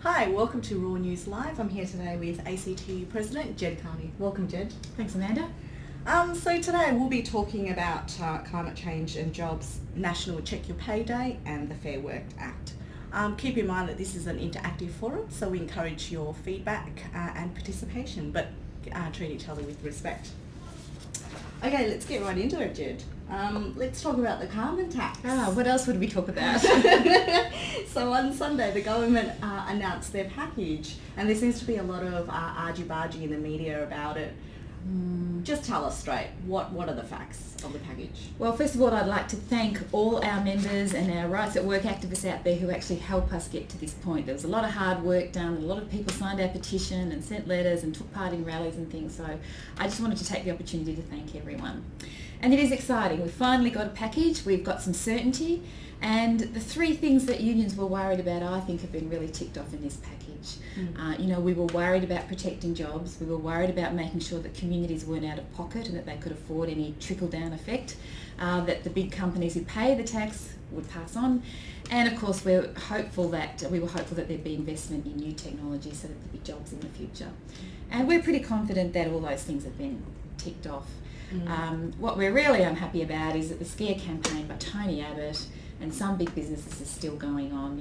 Hi, welcome to Raw News Live. I'm here today with ACTU President Jed Carney. Welcome, Jed. Thanks, Amanda. So today we'll be talking about climate change and jobs, National Check Your Pay Day and the Fair Work Act. Keep in mind that this is an interactive forum, so we encourage your feedback and participation, but treat each other with respect. Okay, let's get right into it, Jed. Let's talk about the carbon tax. What else would we talk about? So on Sunday, the government announced their package, and there seems to be a lot of argy-bargy in the media about it. Just tell us straight, what are the facts of the package? Well, first of all, I'd like to thank all our members and our Rights at Work activists out there who actually help us get to this point. There was a lot of hard work done, a lot of people signed our petition and sent letters and took part in rallies and things, so I just wanted to take the opportunity to thank everyone. And it is exciting. We've finally got a package, we've got some certainty, and the three things that unions were worried about, I think, have been really ticked off in this package. We were worried about protecting jobs, we were worried about making sure that communities weren't out of pocket and that they could afford any trickle-down effect, that the big companies who pay the tax would pass on, and of course we were hopeful that there'd be investment in new technology so that there'd be jobs in the future. And we're pretty confident that all those things have been ticked off. What we're really unhappy about is that the scare campaign by Tony Abbott and some big businesses is still going on,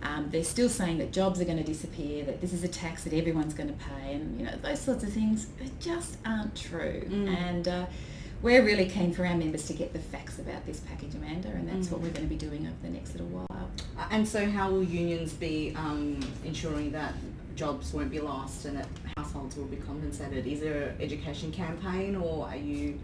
and they're still saying that jobs are going to disappear, that this is a tax that everyone's going to pay, and those sorts of things just aren't true. And we're really keen for our members to get the facts about this package, Amanda, and that's what we're going to be doing over the next little while. And so how will unions be ensuring that jobs won't be lost and that households will be compensated? Is there an education campaign, or are you...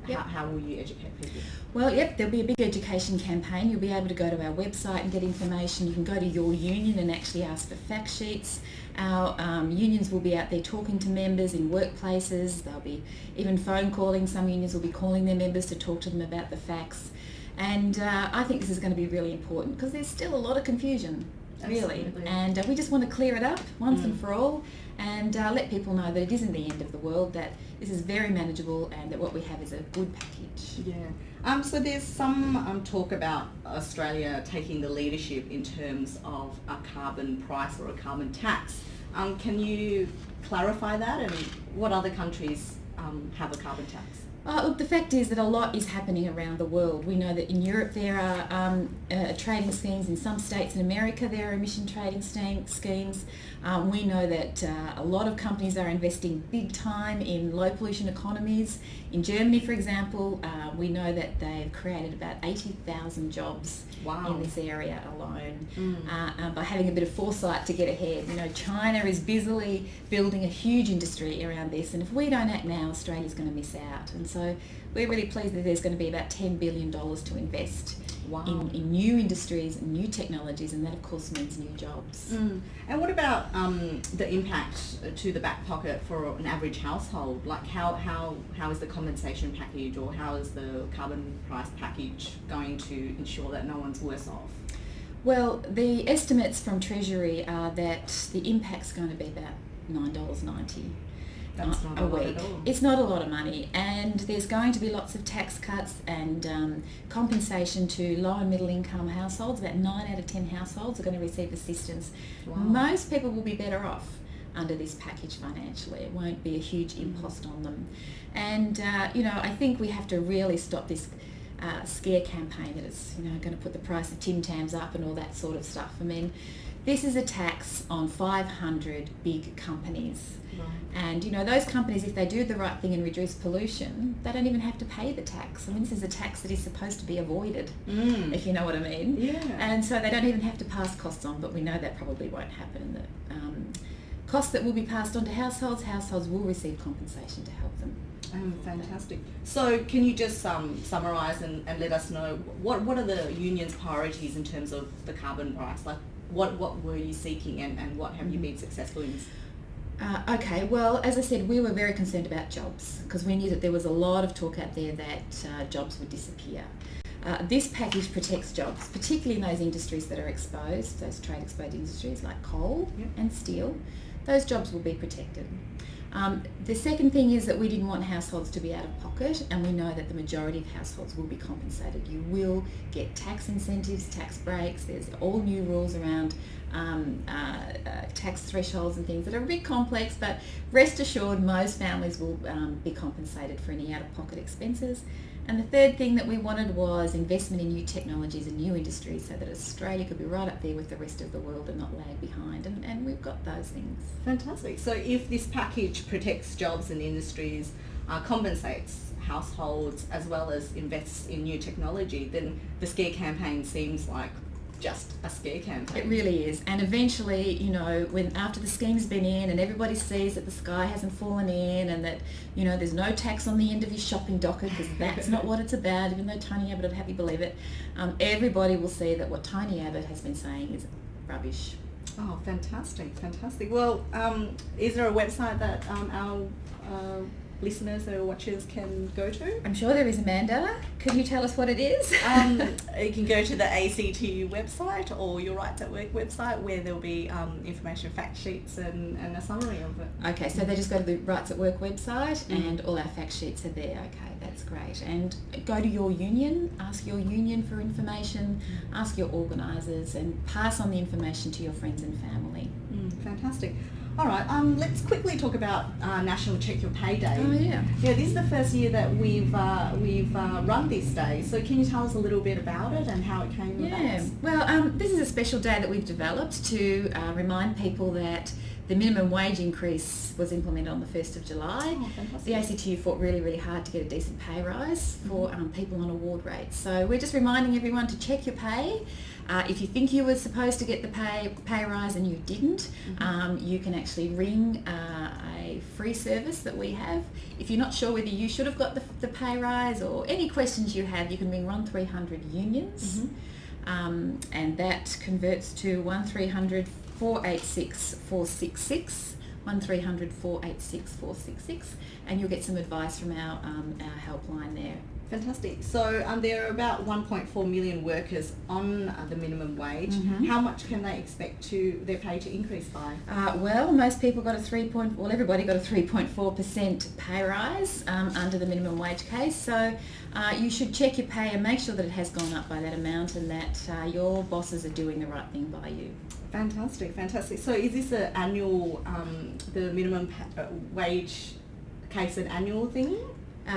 How will you educate people? Well, there'll be a big education campaign. You'll be able to go to our website and get information. You can go to your union and actually ask for fact sheets. Our unions will be out there talking to members in workplaces. They'll be even phone calling. Some unions will be calling their members to talk to them about the facts. And I think this is going to be really important because there's still a lot of confusion, really. Absolutely. And we just want to clear it up once and for all, and let people know that it isn't the end of the world, that this is very manageable and that what we have is a good package. Yeah. So there's some talk about Australia taking the leadership in terms of a carbon price or a carbon tax. Can you clarify that, and what other countries have a carbon tax? Look, the fact is that a lot is happening around the world. We know that in Europe there are trading schemes. In some states in America there are emission trading schemes. We know that a lot of companies are investing big time in low pollution economies. In Germany, for example, we know that they've created about 80,000 jobs in this area alone by having a bit of foresight to get ahead. China is busily building a huge industry around this, and if we don't act now, Australia's going to miss out. And so we're really pleased that there's going to be about $10 billion to invest in new industries and new technologies, and that of course means new jobs. And what about the impact to the back pocket for an average household? Like how is the compensation package, or how is the carbon price package going to ensure that no one's worse off? Well, the estimates from Treasury are that the impact's going to be about $9.90. That's not a lot at all. It's not a lot of money, and there's going to be lots of tax cuts and compensation to low and middle income households. About 9 out of 10 households are going to receive assistance. Most people will be better off under this package financially. It won't be a huge impost on them. And I think we have to really stop this scare campaign that is going to put the price of Tim Tams up and all that sort of stuff. I mean, this is a tax on 500 big companies. And those companies, if they do the right thing and reduce pollution, they don't even have to pay the tax. I mean, this is a tax that is supposed to be avoided, if you know what I mean. Yeah. And so they don't even have to pass costs on, but we know that probably won't happen. And the costs that will be passed on to households will receive compensation to help them. Fantastic. So can you just summarise and let us know what are the union's priorities in terms of the carbon price? Like what were you seeking, and what have you been successful in? Okay, well, as I said, we were very concerned about jobs because we knew that there was a lot of talk out there that jobs would disappear. This package protects jobs, particularly in those industries that are exposed, those trade exposed industries like coal and steel. Those jobs will be protected. The second thing is that we didn't want households to be out of pocket, and we know that the majority of households will be compensated. You will get tax incentives, tax breaks. There's all new rules around tax thresholds and things that are a bit complex, but rest assured most families will be compensated for any out-of-pocket expenses. And the third thing that we wanted was investment in new technologies and new industries so that Australia could be right up there with the rest of the world and not lag behind. And we've got those things. Fantastic. So if this package protects jobs and industries, compensates households as well as invests in new technology, then the scare campaign seems like just a scare campaign. It really is. And eventually, you know, when after the scheme's been in and everybody sees that the sky hasn't fallen in and that, you know, there's no tax on the end of your shopping docket, because that's not what it's about, even though Tony Abbott would have you believe it, everybody will see that what Tony Abbott has been saying is rubbish. Oh, fantastic, fantastic. Well, is there a website that our listeners or watchers can go to? I'm sure there is, Amanda. Could you tell us what it is? You can go to the ACTU website or your Rights at Work website, where there'll be information, fact sheets and a summary of it. Okay, so they just go to the Rights at Work website and all our fact sheets are there. Okay, that's great. And go to your union, ask your union for information, ask your organisers, and pass on the information to your friends and family. Fantastic. All right, let's quickly talk about National Check Your Pay Day. Oh yeah. Yeah, this is the first year that we've run this day. So can you tell us a little bit about it and how it came about? Yeah. Well, this is a special day that we've developed to remind people that the minimum wage increase was implemented on the 1st of July. Oh, fantastic. The ACTU fought really, really hard to get a decent pay rise for people on award rates. So we're just reminding everyone to check your pay. If you think you were supposed to get the pay rise and you didn't, you can actually ring a free service that we have. If you're not sure whether you should have got the pay rise or any questions you have, you can ring 1300 unions, and that converts to 1300 486 466, 1300 486 466, and you'll get some advice from our helpline there. Fantastic. So there are about 1.4 million workers on the minimum wage. How much can they expect their pay to increase by? Well, most people got everybody got a 3.4% pay rise under the minimum wage case. So you should check your pay and make sure that it has gone up by that amount and that your bosses are doing the right thing by you. Fantastic, fantastic. So is this an annual, the minimum wage case an annual thing?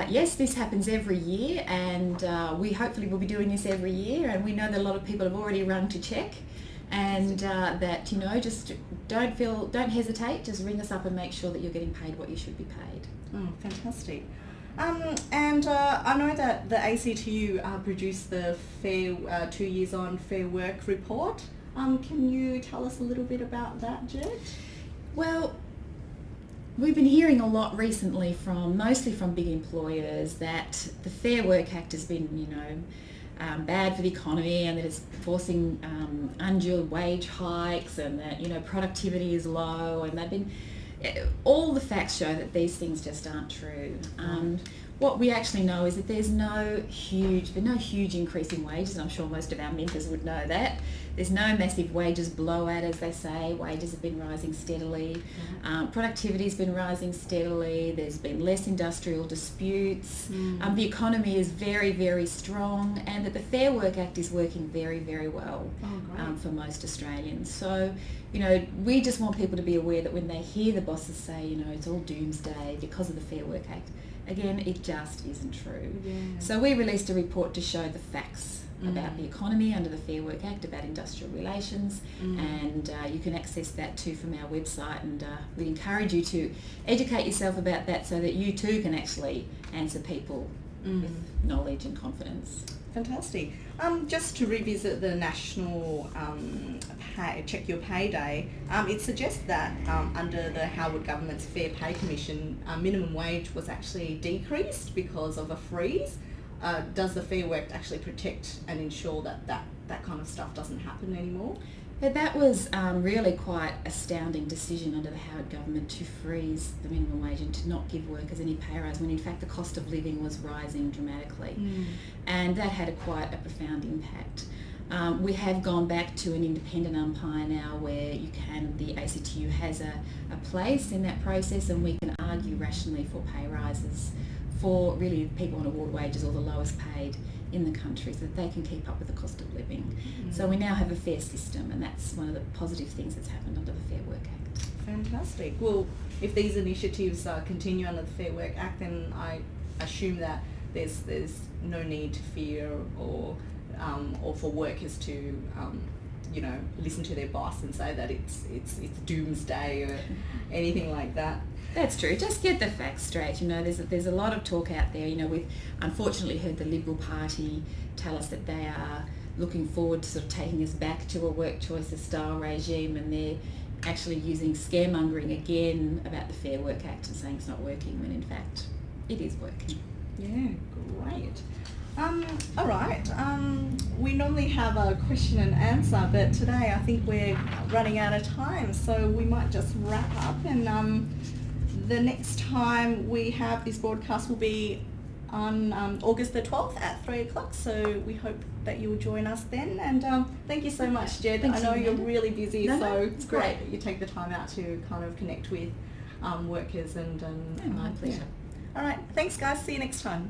Yes, this happens every year, and we hopefully will be doing this every year, and we know that a lot of people have already rung to check, and that, you know, just don't hesitate, just ring us up and make sure that you're getting paid what you should be paid. Oh, fantastic. And I know that the ACTU produced the 2 years on Fair Work report. Can you tell us a little bit about that, Jet? Well, we've been hearing a lot recently mostly from big employers that the Fair Work Act has been, you know, bad for the economy, and that it's forcing undue wage hikes, and that, you know, productivity is low, and they've been, all the facts show that these things just aren't true. What we actually know is that there's no huge increase in wages, and I'm sure most of our members would know that. There's no massive wages blowout, as they say. Wages have been rising steadily. Productivity's been rising steadily. There's been less industrial disputes. The economy is very, very strong, and that the Fair Work Act is working very, very well for most Australians. So, you know, we just want people to be aware that when they hear the bosses say, you know, it's all doomsday because of the Fair Work Act, again, it just isn't true. Yeah. So we released a report to show the facts about the economy under the Fair Work Act, about industrial relations, and you can access that too from our website, and we encourage you to educate yourself about that so that you too can actually answer people with knowledge and confidence. Fantastic. Just to revisit the National Check Your Pay Day, it suggests that under the Howard government's Fair Pay Commission, minimum wage was actually decreased because of a freeze. Does the Fair Work actually protect and ensure that kind of stuff doesn't happen anymore? But that was really quite astounding decision under the Howard government to freeze the minimum wage and to not give workers any pay rise, when in fact the cost of living was rising dramatically. And that had quite a profound impact. We have gone back to an independent umpire now where the ACTU has a place in that process, and we can argue rationally for pay rises for really people on award wages or the lowest paid in the country so that they can keep up with the cost of living. Mm-hmm. So we now have a fair system, and that's one of the positive things that's happened under the Fair Work Act. Fantastic. Well, if these initiatives continue under the Fair Work Act, then I assume that there's no need to fear or for workers to listen to their boss and say that it's doomsday or anything like that. That's true. Just get the facts straight. There's a lot of talk out there. We've unfortunately heard the Liberal Party tell us that they are looking forward to sort of taking us back to a work choices style regime, and they're actually using scaremongering again about the Fair Work Act and saying it's not working when in fact it is working. Yeah, great. All right. We normally have a question and answer, but today I think we're running out of time, so we might just wrap up. And the next time we have this broadcast will be on August the 12th at 3 o'clock, so we hope that you'll join us then. And thank you so much, Jed. Thanks, I know you're Amanda. really busy, No, so it's it's great great. that you take the time out to kind of connect with workers and My pleasure. All right. Thanks, guys. See you next time.